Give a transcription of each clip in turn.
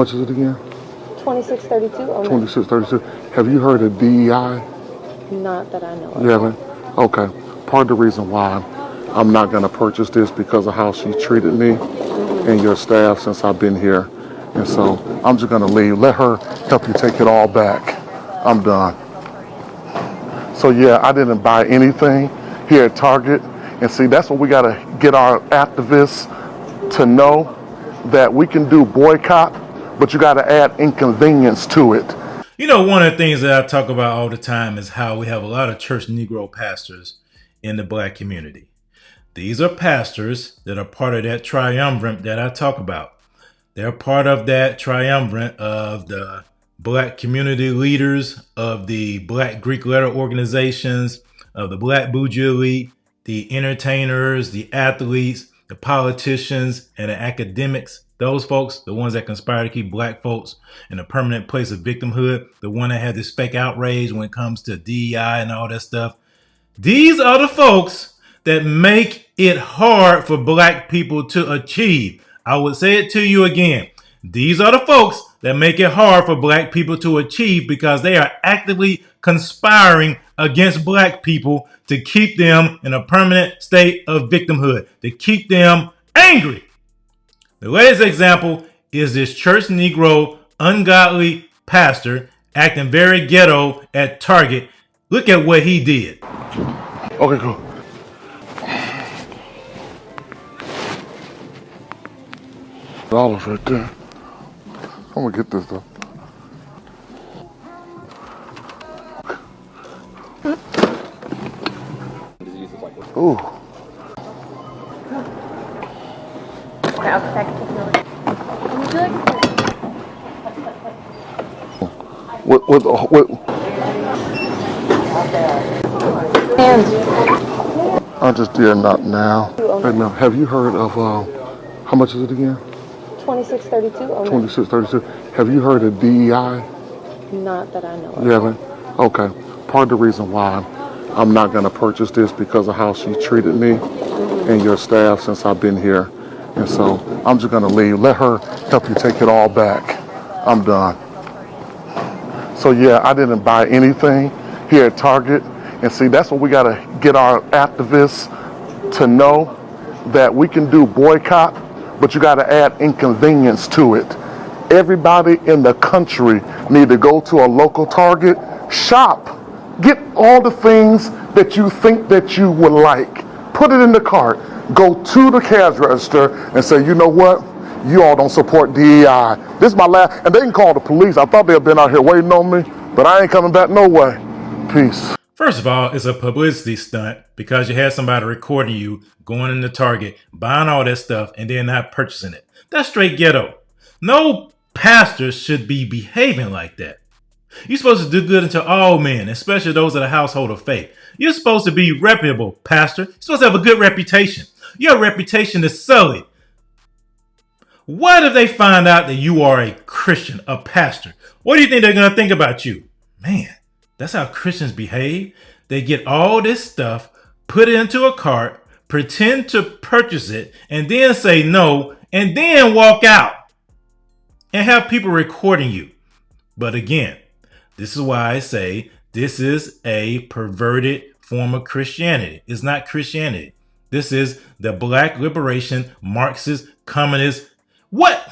How much is it again? 2632. 2632. Have you heard of DEI? Not that I know of. You haven't? Okay. Part of the reason why I'm not going to purchase this because of how she treated me and your staff since I've been here. And so I'm just going to leave. Let her help you take it all back. I'm done. So yeah, I didn't buy anything here at Target. And see, that's what we got to get our activists to know, that we can do boycott, but you got to add inconvenience to it. You know, one of the things that I talk about all the time is how we have a lot of church Negro pastors in the black community. These are pastors that are part of that triumvirate that I talk about. They're part of that triumvirate of the black community leaders, of the black Greek letter organizations, of the black bougie elite, the entertainers, the athletes, the politicians, and the academics. Those folks, the ones that conspire to keep black folks in a permanent place of victimhood, the one that had this fake outrage when it comes to DEI and all that stuff. These are the folks that make it hard for black people to achieve. I would say it to you again. These are the folks that make it hard for black people to achieve because they are actively conspiring against black people to keep them in a permanent state of victimhood, to keep them angry. The latest example is this church Negro ungodly pastor acting very ghetto at Target. Look at what he did. Okay, cool. Dollars right there. I'm gonna get this though. Ooh. Okay, I'll get back to the Would you like What? hands? I just did not now. Right now, have you heard of, how much is it again? 2632. 2632. Have you heard of DEI? Not that I know of. You haven't? Okay. Part of the reason why I'm not going to purchase this because of how she treated me and your staff since I've been here. And so I'm just going to leave. Let her help you take it all back. I'm done. So yeah, I didn't buy anything here at Target. And see, that's what we got to get our activists to know, that we can do boycott, but you got to add inconvenience to it. Everybody in the country need to go to a local Target, shop, get all the things that you think that you would like, put it in the cart, go to the cash register and say, you know what? You all don't support DEI. This is my last, and they can call the police. I thought they'd been out here waiting on me, but I ain't coming back no way. Peace. First of all, it's a publicity stunt because you had somebody recording you going into Target, buying all that stuff, and then not purchasing it. That's straight ghetto. No pastor should be behaving like that. You're supposed to do good unto all men, especially those of the household of faith. You're supposed to be reputable, pastor. You're supposed to have a good reputation. Your reputation is sullied. What if they find out that you are a Christian, a pastor? What do you think they're going to think about you? Man, that's how Christians behave. They get all this stuff, put it into a cart, pretend to purchase it, and then say no, and then walk out and have people recording you. But again, this is why I say this is a perverted form of Christianity. It's not Christianity. This is the black liberation, Marxist, communist. What?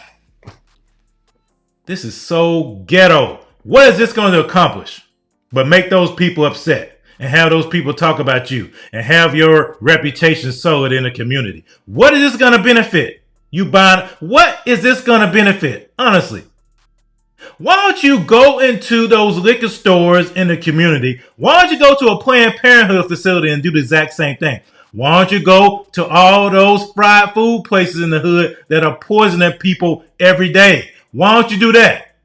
This is so ghetto. What is this going to accomplish? But make those people upset and have those people talk about you and have your reputation sullied in the community. What is this going to benefit? You buying? What is this going to benefit? Honestly. Why don't you go into those liquor stores in the community? Why don't you go to a Planned Parenthood facility and do the exact same thing? Why don't you go to all those fried food places in the hood that are poisoning people every day? Why don't you do that?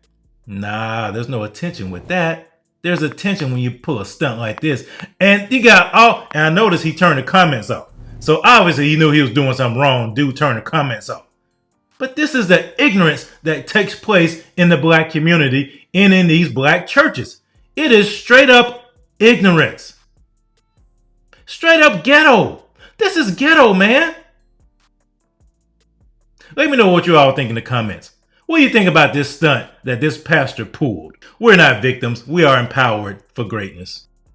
Nah, there's no attention with that. There's attention when you pull a stunt like this. And you got all, and I noticed he turned the comments off. So obviously he knew he was doing something wrong. Dude turned the comments off. But this is the ignorance that takes place in the black community and in these black churches. It is straight up ignorance. Straight up ghetto. This is ghetto, man. Let me know what you all think in the comments. What do you think about this stunt that this pastor pulled? We're not victims. We are empowered for greatness.